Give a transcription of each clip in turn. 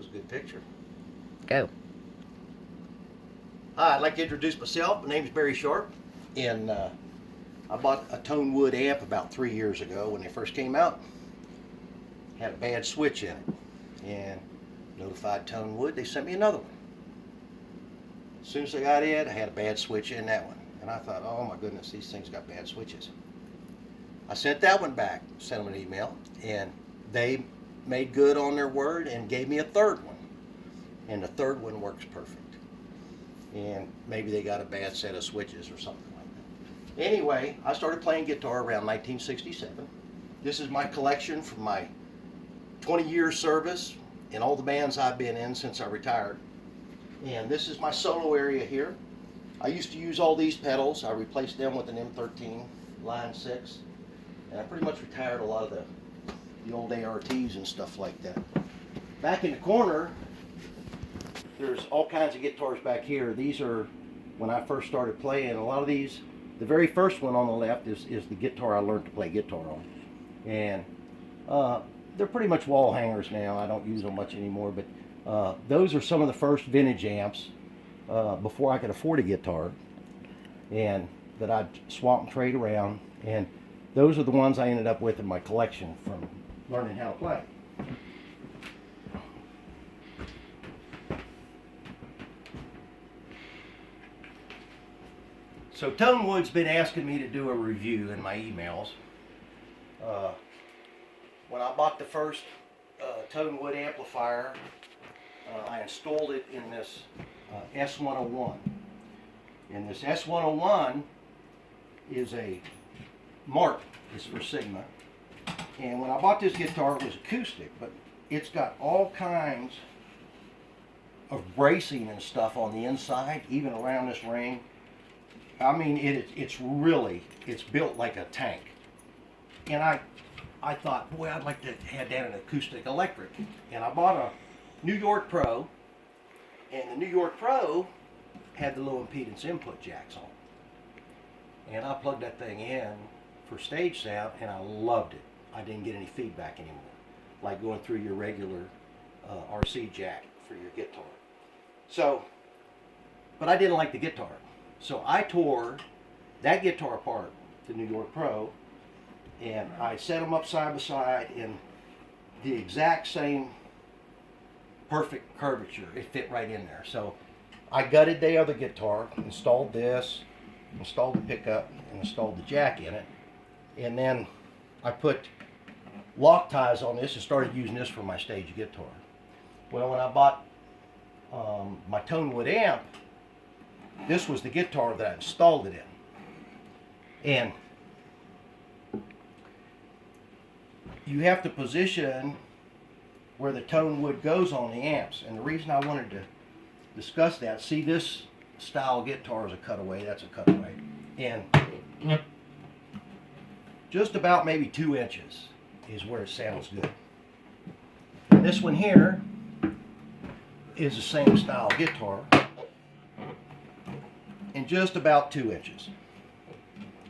was a good picture. Go. Hi, I'd like to introduce myself. My name is Barry Sharp, and I bought a Tonewood amp about 3 years ago when they first came out. Had a bad switch in it, and notified Tonewood. They sent me another one. As soon as I got it, I had a bad switch in that one, and I thought, oh my goodness, these things got bad switches. I sent that one back, sent them an email, and they made good on their word and gave me a third one, and the third one works perfect. And maybe they got a bad set of switches or something like that. Anyway, I started playing guitar around 1967. This is my collection from my 20-year service in all the bands I've been in since I retired. And this is my solo area here. I used to use all these pedals. I replaced them with an M13 Line 6. And I pretty much retired a lot of the old ARTs and stuff like that. Back in the corner, there's all kinds of guitars back here. These are when I first started playing. A lot of these, the very first one on the left is the guitar I learned to play guitar on. And they're pretty much wall hangers now. I don't use them much anymore, but those are some of the first vintage amps before I could afford a guitar, and that I'd swap and trade around. And those are the ones I ended up with in my collection from learning how to play. So Tonewood's been asking me to do a review in my emails. When I bought the first Tonewood amplifier, I installed it in this S101. And this S101 is a Mark, is for Sigma. And when I bought this guitar, it was acoustic, but it's got all kinds of bracing and stuff on the inside, even around this ring. I mean, it's built like a tank. And I thought, boy, I'd like to have that in acoustic electric. And I bought a New York Pro, and the New York Pro had the low impedance input jacks on. And I plugged that thing in for stage sound, and I loved it. I didn't get any feedback anymore, like going through your regular RC jack for your guitar. So, but I didn't like the guitar. So I tore that guitar apart, the New York Pro, and I set them up side by side in the exact same perfect curvature. It fit right in there. So I gutted the other guitar, installed this, installed the pickup, and installed the jack in it. And then I put lock ties on this and started using this for my stage guitar. Well, when I bought my Tonewood amp, this was the guitar that I installed it in. And you have to position where the Tonewood goes on the amps. And the reason I wanted to discuss that, see, this style guitar is a cutaway, that's a cutaway. And just about maybe 2 inches is where it sounds good. And this one here is the same style guitar, and just about 2 inches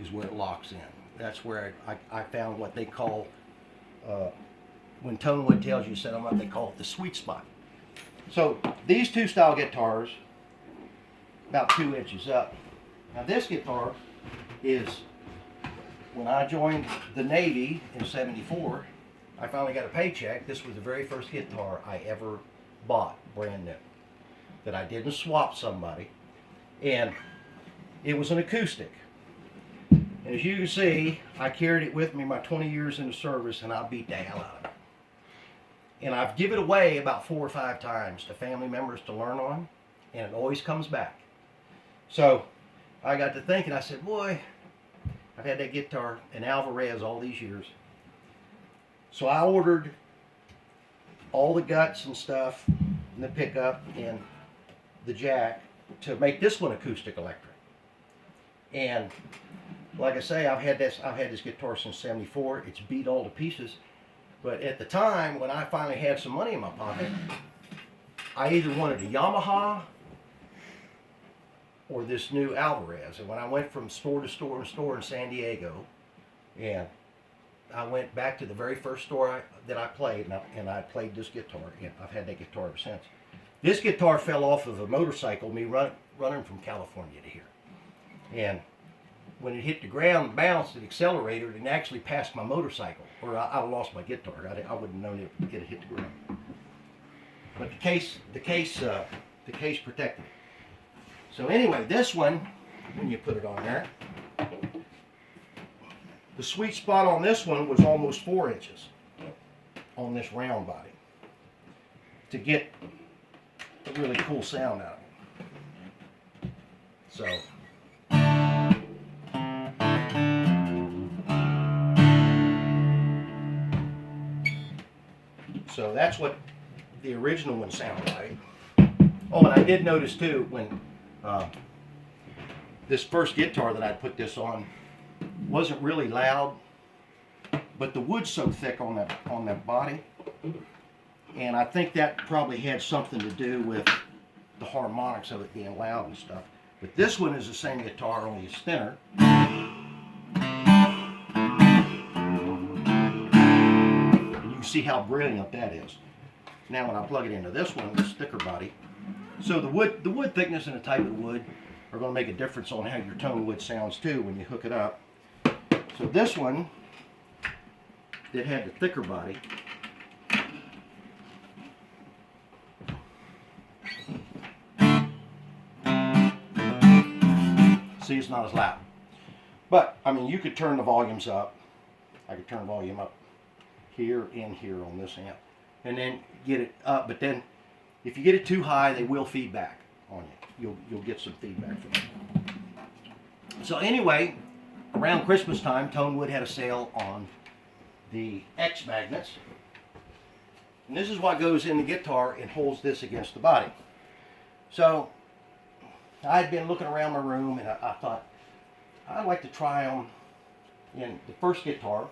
is where it locks in. That's where I found what they call, when Tonewood tells you to set them up, they call it the sweet spot. So these two style guitars, about 2 inches up. Now this guitar is, when I joined the Navy in '74, I finally got a paycheck. This was the very first guitar I ever bought, brand new, that I didn't swap somebody. And it was an acoustic. And as you can see, I carried it with me my 20 years in the service, and I beat the hell out of it. And I've given it away about 4 or 5 times to family members to learn on, and it always comes back. So I got to thinking, I said, boy, I've had that guitar in Alvarez all these years. So I ordered all the guts and stuff, and the pickup, and the jack, to make this one acoustic electric. And like I say, I've had this guitar since '74. It's beat all to pieces. But at the time, when I finally had some money in my pocket, I either wanted a Yamaha or this new Alvarez. And when I went from store to store and store in San Diego, and I went back to the very first store that I played, and I played this guitar, and I've had that guitar ever since. This guitar fell off of a motorcycle, me running from California to here. And when it hit the ground, bounced, it accelerated, and actually passed my motorcycle, or I lost my guitar. I wouldn't have known it had hit the ground. But the case protected it. So anyway, this one, when you put it on there, the sweet spot on this one was almost 4 inches on this round body to get a really cool sound out of it. So that's what the original one sounded like. Oh, and I did notice too when this first guitar that I put this on wasn't really loud, but the wood's so thick on that body, and I think that probably had something to do with the harmonics of it being loud and stuff. But this one is the same guitar, only it's thinner. And you can see how brilliant that is. Now when I plug it into this one, this thicker body, so the wood thickness and the type of wood are going to make a difference on how your Tonewood sounds too when you hook it up. So this one that had the thicker body, see, it's not as loud. But I mean, you could turn the volumes up. I could turn the volume up here and here on this amp, and then get it up. But then, if you get it too high, they will feed back on you. You'll get some feedback from it. So anyway, around Christmas time, Tonewood had a sale on the X magnets, and this is what goes in the guitar and holds this against the body. So I'd been looking around my room, and I thought I'd like to try them in the first guitar,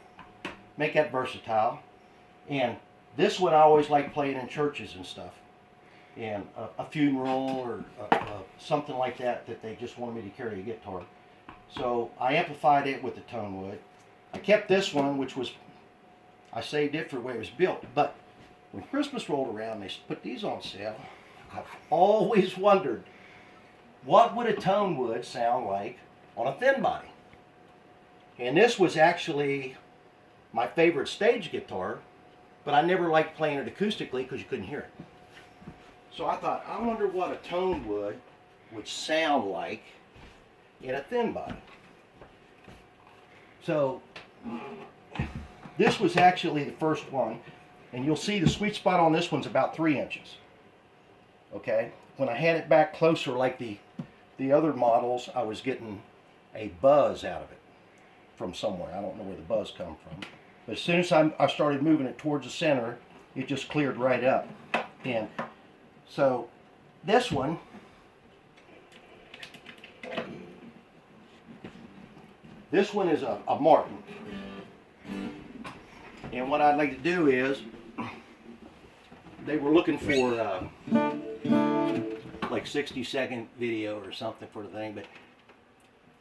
make that versatile. And this one I always like playing in churches and stuff, and a funeral or something like that they just wanted me to carry a guitar. So I amplified it with the Tonewood. I kept this one, which was, I saved it for the way it was built. But when Christmas rolled around, they put these on sale. I've always wondered, what would a Tonewood sound like on a thin body? And this was actually my favorite stage guitar, but I never liked playing it acoustically because you couldn't hear it. So I thought, I wonder what a Tonewood would sound like in a thin body. So this was actually the first one, and you'll see the sweet spot on this one's about 3 inches. Okay, when I had it back closer like the other models, I was getting a buzz out of it from somewhere. I don't know where the buzz come from. But as soon as I started moving it towards the center, it just cleared right up. And so this one, is a Martin. And what I'd like to do is, they were looking for like 60-second video or something for the thing, but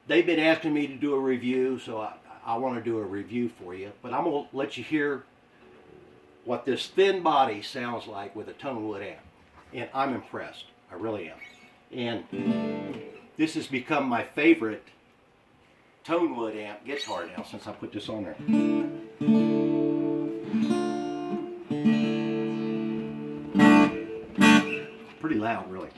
they've been asking me to do a review, so I want to do a review for you. But I'm going to let you hear what this thin body sounds like with a Tonewood amp. And I'm impressed. I really am. And this has become my favorite Tonewood amp guitar now since I put this on there. Pretty loud, really.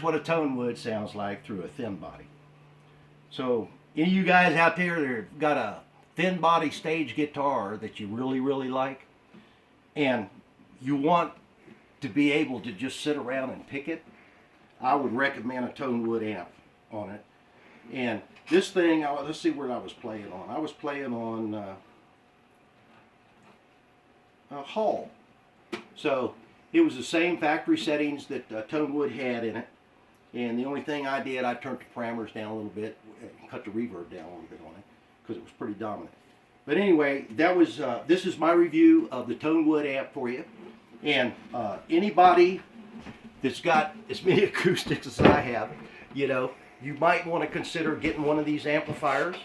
what a Tonewood sounds like through a thin body. So any of you guys out there that have got a thin body stage guitar that you really, really like, and you want to be able to just sit around and pick it, I would recommend a Tonewood amp on it. And this thing, let's see what I was playing on. I was playing on a Hall. So it was the same factory settings that Tonewood had in it. And the only thing I did, I turned the parameters down a little bit, cut the reverb down a little bit on it, because it was pretty dominant. But anyway, that was this is my review of the Tonewood amp for you. And anybody that's got as many acoustics as I have, you know, you might want to consider getting one of these amplifiers.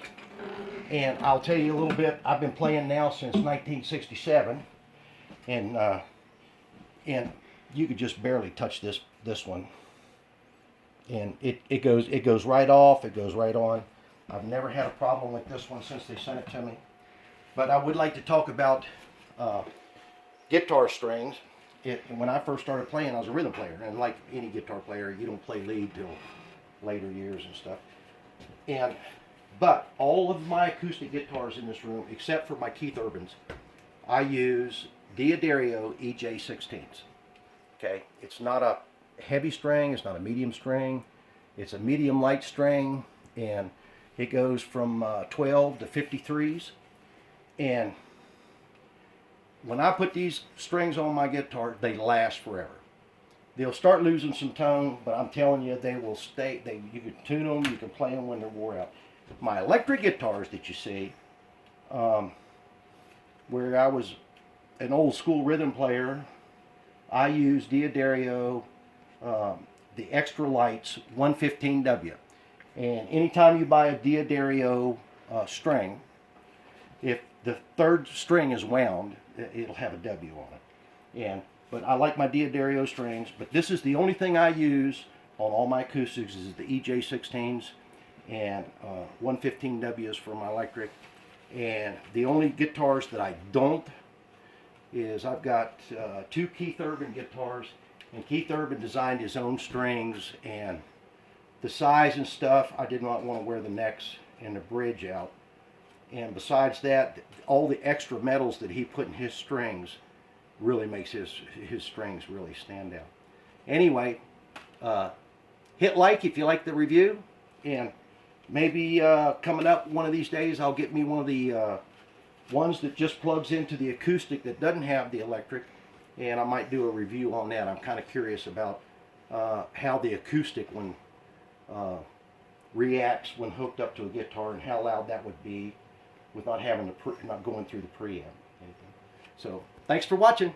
And I'll tell you a little bit. I've been playing now since 1967, and you could just barely touch this one, and it goes right off. It goes right on. I've never had a problem with this one since they sent it to me. But I would like to talk about guitar strings. When I first started playing, I was a rhythm player, and like any guitar player, you don't play lead till later years and stuff. But all of my acoustic guitars in this room, except for my Keith Urbans, I use D'Addario EJ16s. Okay, it's not a heavy string, it's not a medium string, it's a medium light string, and it goes from 12 to 53s. And when I put these strings on my guitar, they last forever. They'll start losing some tone, but I'm telling you, they will stay. You can tune them, you can play them when they're wore out. My electric guitars that you see, where I was an old school rhythm player, I use D'Addario, the Extra Lights 115W. And anytime you buy a D'Addario string, if the third string is wound, it'll have a W on it. But I like my D'Addario strings, but this is the only thing I use on all my acoustics is the EJ16s and 115Ws for my electric. And the only guitars that I don't is I've got two Keith Urban guitars, and Keith Urban designed his own strings, and the size and stuff, I did not want to wear the necks and the bridge out. And besides that, all the extra metals that he put in his strings really makes his strings really stand out. Anyway, hit like if you like the review, and maybe coming up one of these days I'll get me one of the ones that just plugs into the acoustic that doesn't have the electric, and I might do a review on that. I'm kind of curious about how the acoustic one reacts when hooked up to a guitar, and how loud that would be without having not going through the preamp. So thanks for watching.